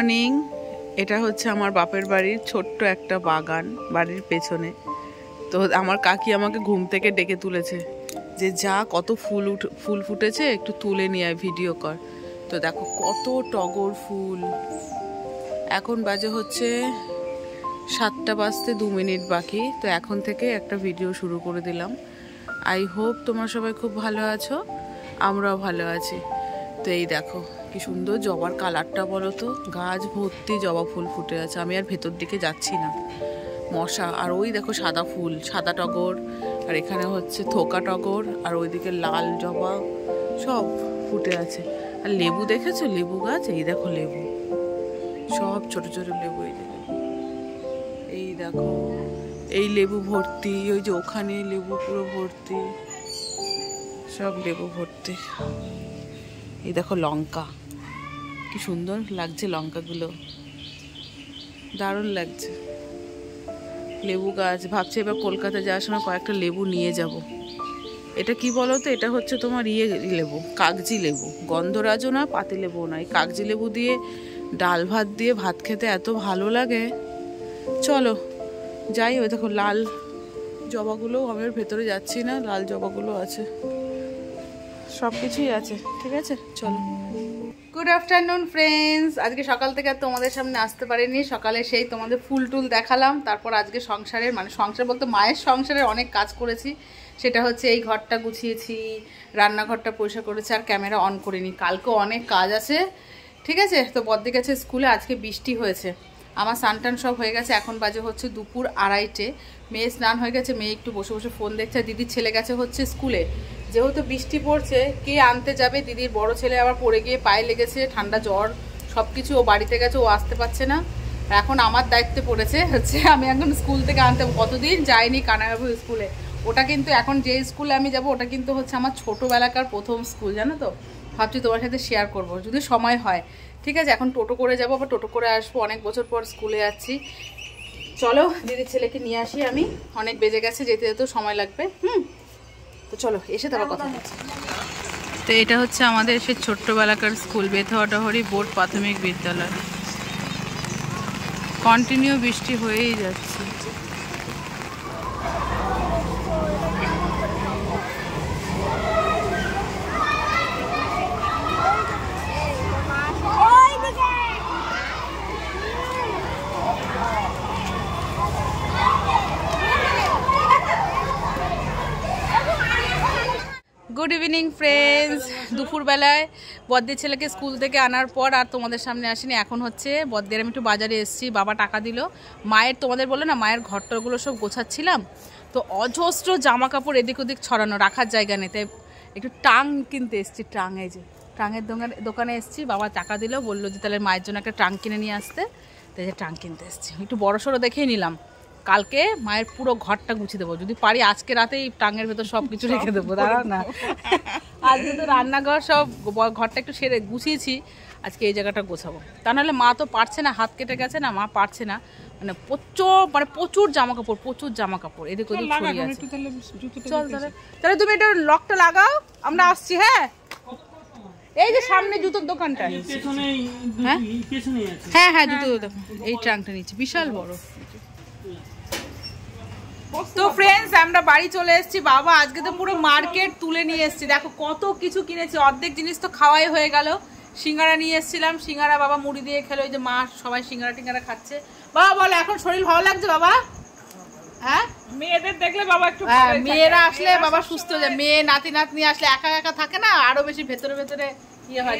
Morning. এটা হচ্ছে আমার বাপের বাড়ির ছোট্ট একটা বাগান, বাড়ির পেছনে। তো আমার কাকি আমাকে ঘুম থেকে ডেকে তুলেছে যে যা কত ফুল ফুটেছে, একটু তুলে নিয়ে আয়, ভিডিও কর। তো দেখো কত টগর ফুল। এখন বাজে হচ্ছে 7টা বাজতে 2 মিনিট বাকি। তো এখন থেকে একটা ভিডিও শুরু করে দিলাম। আই হোপ তোমরা সবাই খুব ভালো আছো, আমরাও ভালো আছি। তো এই দেখো কি সুন্দর জবার কালারটা, বলো তো, গাছ ভর্তি জবা ফুল ফুটে আছে। আমি আর ভেতর দিকে যাচ্ছি না, মশা। আর ওই দেখো সাদা ফুল, সাদা টগর, আর এখানে হচ্ছে থোকা টগর, আর ওইদিকে লাল জবা, সব ফুটে আছে। আর লেবু দেখেছো, লেবু গাছ, এই দেখো লেবু, সব ছোট ছোট লেবু। এই দেখো এই লেবু ভর্তি, ওই যে ওখানে লেবু পুরো ভর্তি, সব লেবু ভর্তি। এই দেখো লঙ্কা, কি সুন্দর লাগছে লঙ্কাগুলো, দারুণ লাগছে। লেবু গাছ। ভাবছি এবার কলকাতা যাওয়ার সময় কয়েকটা লেবু নিয়ে যাব। এটা কি বলো তো, এটা হচ্ছে তোমার লেবু, কাগজি লেবু। গন্ধরাজও না, পাতি লেবু না, এই কাগজি লেবু দিয়ে ডাল ভাত দিয়ে ভাত খেতে এত ভালো লাগে। চলো যাই। ওই দেখো লাল জবাগুলো, আমি ওর ভেতরে যাচ্ছি না, লাল জবাগুলো আছে, সব কিছুই আছে। ঠিক আছে, চলো। Good afternoon friends. আজকে সকাল থেকে আর তোমাদের সামনে আসতে পারিনি। সকালে সেই তোমাদের ফুল টুল দেখালাম। তারপর আজকে সংসারের, মানে সংসার বলতে মায়ের সংসারের অনেক কাজ করেছি। সেটা হচ্ছে এই ঘরটা গুছিয়েছি, রান্নাঘরটা পরিষ্কার করেছি, আর ক্যামেরা অন করিনি। কালকেও অনেক কাজ আছে। ঠিক আছে। তো বদ্দি গেছে স্কুলে, আজকে বৃষ্টি হয়েছে। আমার স্নান সব হয়ে গেছে। এখন বাজে হচ্ছে দুপুর 2:30। মেয়ে স্নান হয়ে গেছে, মেয়ে একটু বসে বসে ফোন দেখছে। দিদির ছেলে গেছে হচ্ছে স্কুলে। যেহেতু বৃষ্টি পড়ছে, কে আনতে যাবে? দিদির বড় ছেলে আবার পড়ে গিয়ে পায়ে লেগেছে, ঠান্ডা জ্বর সব কিছু। ও বাড়িতে গেছে, ও আসতে পারছে না। এখন আমার দায়িত্বে পড়েছে হচ্ছে আমি এখন স্কুল থেকে আনতে। কতদিন যাইনি কানাইবাবু স্কুলে। ওটা কিন্তু এখন যে স্কুলে আমি যাব, ওটা কিন্তু হচ্ছে আমার ছোটোবেলাকার প্রথম স্কুল, জানো তো। ভাবছি তোমার সাথে শেয়ার করব যদি সময় হয়। ঠিক আছে। এখন টোটো করে যাবো, আবার টোটো করে আসবো। অনেক বছর পর স্কুলে যাচ্ছি। চলো দিদির ছেলেকে নিয়ে আসি আমি। অনেক বেজে গেছে, যেতে যেতেও সময় লাগবে। তো চলো, এসে তারপর কথা বলছি। তো এটা হচ্ছে আমাদের সে ছোট্টবেলাকার স্কুল, বেথুয়াডহরি বোর্ড প্রাথমিক বিদ্যালয়। কন্টিনিউ বৃষ্টি হয়েই যাচ্ছে। Good evening friends. দুপুরবেলায় বদ্দির ছেলেকে স্কুল থেকে আনার পর আর তোমাদের সামনে আসিনি। এখন হচ্ছে বদ্দির আমি একটু বাজারে এসেছি, বাবা টাকা দিল। মায়ের, তোমাদের বলে না, মায়ের ঘরটরগুলো সব গোছাচ্ছিলাম। তো অজস্র জামা কাপড় এদিক ওদিক ছড়ানো, রাখার জায়গা নেই। তাই একটু টাং কিনতে এসেছি। টাং, এই যে টাঙের দোকানে এসেছি। বাবা টাকা দিল, বললো যে তাহলে মায়ের জন্য একটা টাং কিনে নিয়ে আসতে। তাই যে টাং কিনতে এসেছি, একটু বড় সড়ো দেখেই নিলাম। কালকে মায়ের পুরো ঘরটা গুছিয়ে দেবো, যদি পারি আজকে রাতেই টাঙের ভেতর সব কিছু রেখে দেবো। দাঁড়াও না, আজকে তো রান্নাঘর সব ঘরটা একটু সেরে গুছিয়েছি, আজকে এই জায়গাটা গোছাবো। তা নাহলে মা তো পারছে না, হাত কেটে গেছে না, মা পারছে না। প্রচুর জামা কাপড়, প্রচুর জামা কাপড় এদিক ওদিক ছড়িয়ে আছে। চল তাহলে তুমি এটা লকটা লাগাও, আমরা আসছি। হ্যাঁ, এই যে সামনে জুতোর দোকানটা। হ্যাঁ হ্যাঁ, জুতো দোকান। এই ট্রাঙ্কটা নিচ্ছে, বিশাল বড়। তো ফ্রেন্ডস, আমরা বাড়ি চলে এসেছি। বাবা আজকে তো পুরো মার্কেট তুলে নিয়ে এসেছি। দেখো কত কিছু কিনেছি, অর্ধেক জিনিস তো খাওয়াই হয়ে গেল। সিঙ্গারা নিয়ে এসেছিলাম, সিঙ্গারা বাবা মুড়ি দিয়ে খেলো। ওই যে মা সবাই সিঙ্গারা টিঙ্গারা খাচ্ছে। বাবা বলো, এখন শরীর ভালো লাগছে বাবা? হ্যাঁ, মেয়েদের দেখলে বাবা একটু, হ্যাঁ, মেয়েরা আসলে বাবা সুস্থ হয়ে যায়। মেয়ে নাতি নাতনি আসলে একা একা থাকে না, আরো বেশি ভেতরে ভেতরে ইয়ে হয়।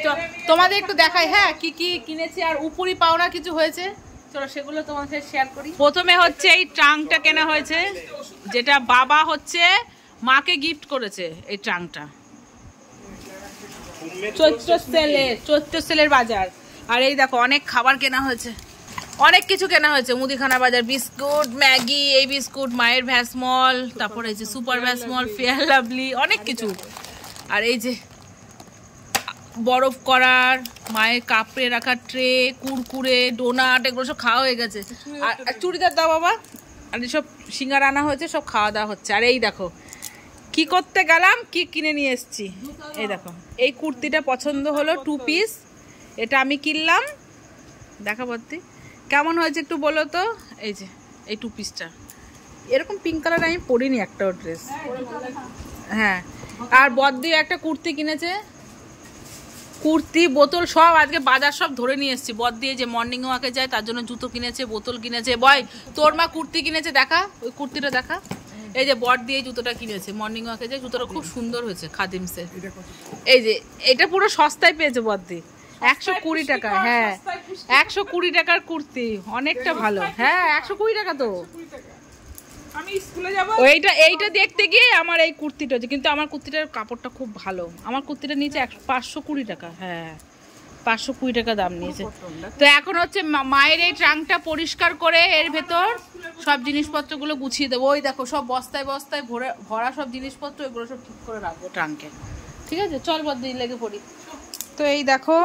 তোমাদের একটু দেখাই, হ্যাঁ, কি কি কিনেছি। আর উপরি পাওনা কিছু হয়েছে, চলো সেগুলো তোমার সাথে শেয়ার করি। প্রথমে হচ্ছে এই ট্রাঙ্কটা কেনা হয়েছে, যেটা বাবা হচ্ছে মাকে গিফট করেছে। এই ট্রাঙ্কটা চৈত্র সেলের বাজার। আর এই দেখো অনেক খাবার কেনা হয়েছে, অনেক কিছু কেনা হয়েছে। মুদিখানা বাজার, বিস্কুট, ম্যাগি, এই বিস্কুট, মায়ের ভ্যাসমল, তারপরে এই যে সুপার ভ্যাসমল, ফেয়ার লাভলি, অনেক কিছু। আর এই যে বরফ করার, মায়ের কাপড়ে রাখার ট্রে, কুরকুরে, ডোনাট, এগুলো সব খাওয়া হয়ে গেছে। আর চুড়িদার দাও বাবা। আর এসব সিঙ্গারা আনা হয়েছে, সব খাওয়া দাওয়া হচ্ছে। আর এই দেখো কি করতে গেলাম, কি কিনে নিয়ে এসেছি। এই দেখো এই কুর্তিটা পছন্দ হলো, 2 পিস। এটা আমি কিনলাম দেখা বদ্দি কেমন হয়েছে একটু বলো তো। এই যে এই 2 পিসটা এরকম পিঙ্ক কালার আমি পরিনি একটাও ড্রেস। হ্যাঁ আর বদ্দি একটা কুর্তি কিনেছে, কুর্তি বোতল সব আজকে বাজার সব ধরে নিয়ে এসেছি। বদ্দি যে মর্নিং ওয়াকে যায় তার জন্য জুতো কিনেছে, বোতল কিনেছে। বয় তোর মা কুর্তি কিনেছে, দেখা ওই কুর্তিটা দেখা। এই যে বর দিয়ে জুতোটা কিনেছে মর্নিং ওয়াকে যায়, জুতোটা খুব সুন্দর হয়েছে খাদিমসের। এই যে এটা পুরো সস্তায় পেয়েছে বদ্দি, 120 টাকা। হ্যাঁ 120 টাকার কুর্তি, অনেকটা ভালো। হ্যাঁ 120 টাকা তো। আমি স্কুলে যাব এইটা দেখতে গিয়ে আমার এই কুর্তিটা হচ্ছে, কিন্তু আমার কুর্তিটার কাপড়টা খুব ভালো। আমার কুর্তিটা নিয়েছে 520 টাকা। হ্যাঁ 520 টাকা দাম নিয়েছে। তো এখন হচ্ছে মায়ের এই ট্রাঙ্কটা পরিষ্কার করে এর ভেতর সব জিনিসপত্রগুলো গুছিয়ে দেবো। ওই দেখো সব বস্তায় বস্তায় ভরা সব জিনিসপত্র, এগুলো সব ঠিক করে রাখবো ট্রাঙ্কে। ঠিক আছে চল বদ্দি লেগে পড়ি। তো এই দেখো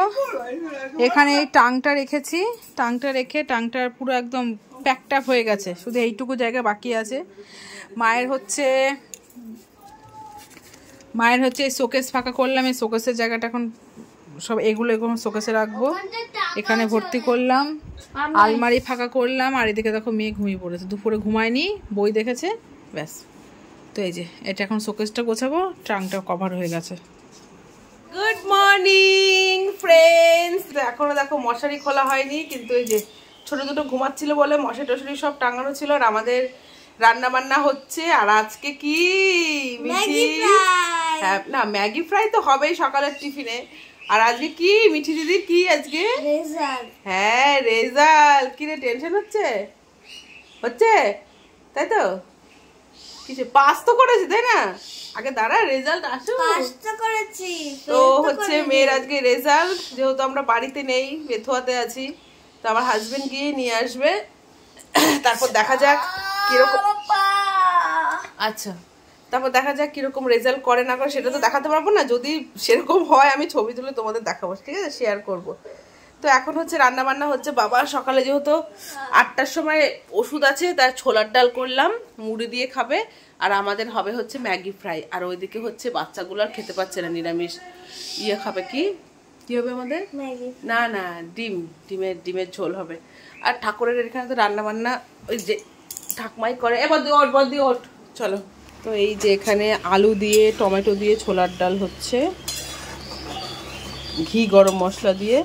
এখানে এই টাংটা রেখেছি, টাংটা রেখে টাংটার পুরো একদম প্যাকড আপ হয়ে গেছে, শুধু এইটুকু জায়গা বাকি আছে। মায়ের হচ্ছে এই শোকেস ফাঁকা করলাম, এই শোকেসের জায়গাটা এখন সব এগুলো শোকেসে রাখবো। এখানে ভর্তি করলাম, আলমারি ফাঁকা করলাম। আর এদিকে দেখো মেয়ে ঘুমিয়ে পড়েছে, দুপুরে ঘুমায়নি, বই দেখেছে, ব্যাস। তো এই যে এটা এখন শোকেসটা গোছাবো, ট্রাঙ্কটা কভার হয়ে গেছে। Good morning friends. এখনো দেখো মশারি খোলা হয়নি, কিন্তু এই যে ছোট দুটো ঘুমাচ্ছিল বলে মশারি টশারি সব টাঙানো ছিল। আর আমাদের রান্না বান্না হচ্ছে। আর আজকে কি হ্যাঁ না ম্যাগি ফ্রাই তো হবেই সকালের টিফিনে। আর আজকে কি মিঠি দিদির কি আজকে রেজাল্ট। হ্যাঁ রেজাল্ট, কি রে টেনশন হচ্ছে তাই তো? কিছু পাস তো করেছি তাই না? আগে দাঁড়া রেজাল্ট আসো। পাস তো করেছি। তো হচ্ছে মেয়ের আজকে রেজাল্ট, যেহেতু আমরা বাড়িতে নেই, বেথুয়াতে আছি, তো আমার হাজবেন্ড গিয়ে নিয়ে আসবে। তারপর দেখা যাক কিরকম, আচ্ছা তারপর দেখা যাক কিরকম রেজাল্ট করে না করে, সেটা তো দেখাতে পারবো না। যদি সেরকম হয় আমি ছবি তুলে তোমাদের দেখাবো, ঠিক আছে, শেয়ার করব। তো এখন হচ্ছে রান্না বান্না হচ্ছে। বাবা সকালে যেহেতু 8টার সময় ওষুধ আছে, তাই ছোলার ডাল করলাম, মুড়ি দিয়ে খাবে। আর আমাদের হবে হচ্ছে ম্যাগি ফ্রাই। আর ওইদিকে হচ্ছে বাচ্চাগুলো আর খেতে পাচ্ছে না, নিরামিষ খাবে। কি হবে আমাদের? না না ডিমের ঝোল হবে। আর ঠাকুরের এখানে তো রান্না বান্না ওই যে ঠাকমাই করে। এবার বদি ওঠ চলো। তো এই যে এখানে আলু দিয়ে টমেটো দিয়ে ছোলার ডাল হচ্ছে, ঘি গরম মশলা দিয়ে।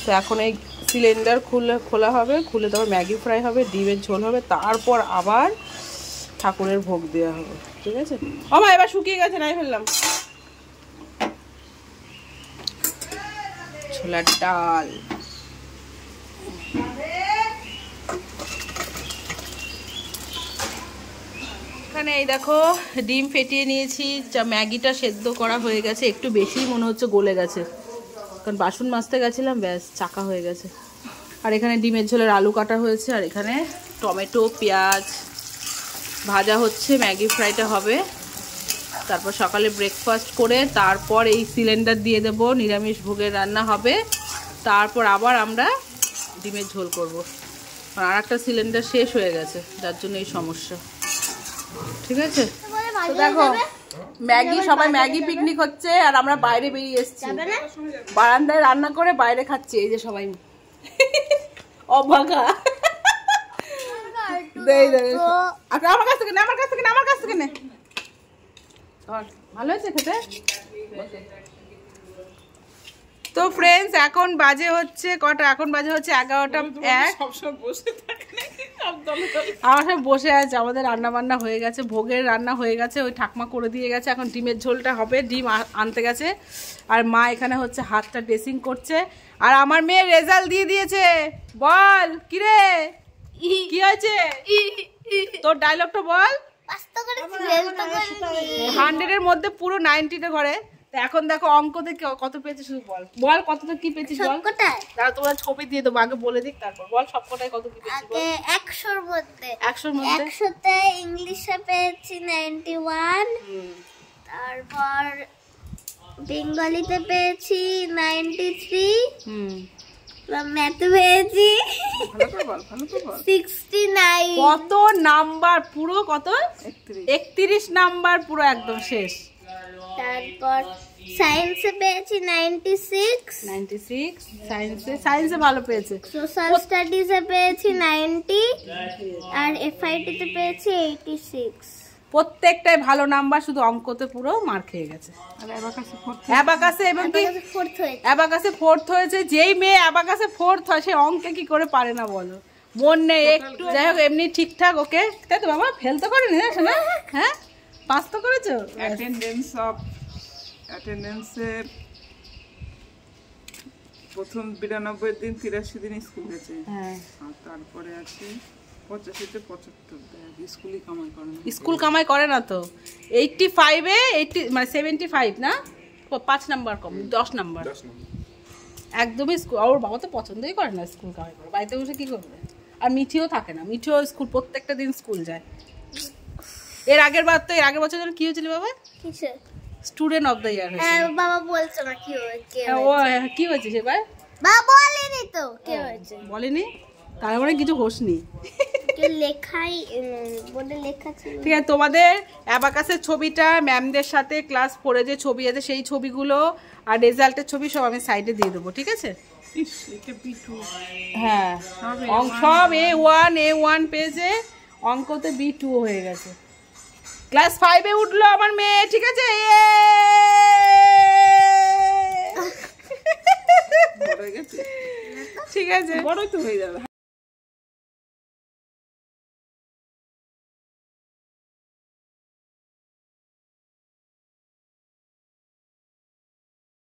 তো এখন এই সিলিন্ডার খোলা হবে, খুলে তারপর ম্যাগি ফ্রাই হবে, ডিমের ঝোল হবে, তারপর আবার ঠাকুরের ভোগ দেওয়া হবে। ঠিক আছে মা, এবার শুকিয়ে গেছে, নাই ফেললাম ছোলার ডাল। এখানে এই দেখো ডিম ফেটিয়ে নিয়েছি, ম্যাগিটা সেদ্ধ করা হয়ে গেছে, একটু বেশি মনে হচ্ছে গলে গেছে, কারণ বাসন মাজতে গেছিলাম, ব্যাস চাকা হয়ে গেছে। আর এখানে ডিমের ঝোলের আলু কাটা হয়েছে, আর এখানে টমেটো পেঁয়াজ ভাজা হচ্ছে, ম্যাগি ফ্রাইটা হবে। তারপর সকালে ব্রেকফাস্ট করে তারপর এই সিলিন্ডার দিয়ে দেবো, নিরামিষ ভোগের রান্না হবে। তারপর আবার আমরা ডিমের ঝোল করব, আর একটা সিলিন্ডার শেষ হয়ে গেছে, যার জন্য এই সমস্যা। ঠিক আছে তো দেখো ম্যাগি, সবাই ম্যাগি পিকনিক হচ্ছে, আর আমরা বাইরে বেরিয়ে এসেছি, বারান্দায় রান্না করে বাইরে খাচ্ছি। এই যে সবাই অবাকা, আমার কাছ থেকে নে, ভালো হয়েছে খেতে। তো ফ্রেন্ডস এখন বাজে হচ্ছে কটা? এখন বাজে হচ্ছে 11টা 1। আমার সব বসে আছে, আমাদের রান্না বান্না হয়ে গেছে, ভোগের রান্না হয়ে গেছে, ওই ঠাকমা করে দিয়ে গেছে। এখন ডিমের ঝোলটা হবে, ডিম আনতে গেছে। আর মা এখানে হচ্ছে হাতটা ড্রেসিং করছে। আর আমার মেয়ে রেজাল্ট দিয়ে দিয়েছে। বল কিরে কি হয়েছে তোর ডায়লগটা বল। 100-এর মধ্যে পুরো 90-তে ঘরে। এখন দেখো অঙ্কতে কত পেয়েছিস শুধু বল কতটা কি পেয়েছিস বল। দাঁড়া তোমরা ছবি দিয়ে দেবো, আগে বলে দিক, তারপর বল সবকটায় কত কি পেয়েছিস বল। 100-র মধ্যে 100-তে ইংলিশে পেয়েছি 91, তারপর বেঙ্গলিতে পেয়েছি 93, ম্যাথে পেয়েছি 69। কত নাম্বার পুরো? কত? 31 নাম্বার পুরো একদম শেষ। তারপর সায়েন্সে পেয়েছি 96, 96 সায়েন্সে ভালো পেয়েছে। সোশ্যাল স্টাডিজে পেয়েছি 90 আর এফআইটি তে পেয়েছি 86। প্রত্যেকটাই ভালো নাম্বার, শুধু অঙ্কতে পুরো মার খেয়ে গেছে। আর অ্যাবাকাসে এবং কি ফোর্থ হয়েছে। অ্যাবাকাসে 4th হয়েছে। যেই মেয়ে অ্যাবাকাসে 4th হয় সে অঙ্কে কি করে পারে না বলো, মন নেই একটু। যাই হোক এমনি ঠিকঠাক ওকে, তাই তো বাবা? ফেল তো করেনি না শোনা? হ্যাঁ, পাস তো করেছো। অ্যাটেন্ডেন্সে প্রথম 92 দিন 83 দিন স্কুল গেছে। হ্যাঁ, আর তারপরে আছে 85-তে 75। স্কুলই কামাই করে না। স্কুল কামাই করে না তো। 85-এ 80 মানে 75 না, 5 নাম্বার কম, 10 নাম্বার একদমই। স্কুল ওর বাবা তো পছন্দই করে না স্কুল কামাই করে, বাড়িতে বসে কি করবে? আর মিঠিও থাকে না, মিঠিও স্কুল প্রত্যেকটা দিন স্কুল যায়। এর আগের বছর যেন কি হয়েছিল বাবা? কিসে? স্টুডেন্ট অফ দ্য ইয়ার হ্যাঁ, হয়েছিল। বাবা বলছে না কি হয়েছে। ও কি হয়েছে সেবার? বাবা বলেনি তো কি হয়েছে। বলেনি, তার মানে কিছু হোসনি। কি লেখাই বোর্ডে লেখা ছিল। ঠিক আছে, তোমাদের অ্যাবাকাসের ছবিটা, ম্যামদের সাথে ক্লাস 4-এ যে ছবি আছে সেই ছবিগুলো আর রেজাল্টের ছবি সব আমি সাইডে দিয়ে দেবো, ঠিক আছে? ইস, এটা B2। হ্যাঁ, সব A1 পেজে, অঙ্কতে B2 হয়ে গেছে। ক্লাস 5-এ উঠলো আমার মেয়ে, ঠিক আছে? বড় হয়ে গেছে। ঠিক আছে, বড়ই তো হয়ে যাবে।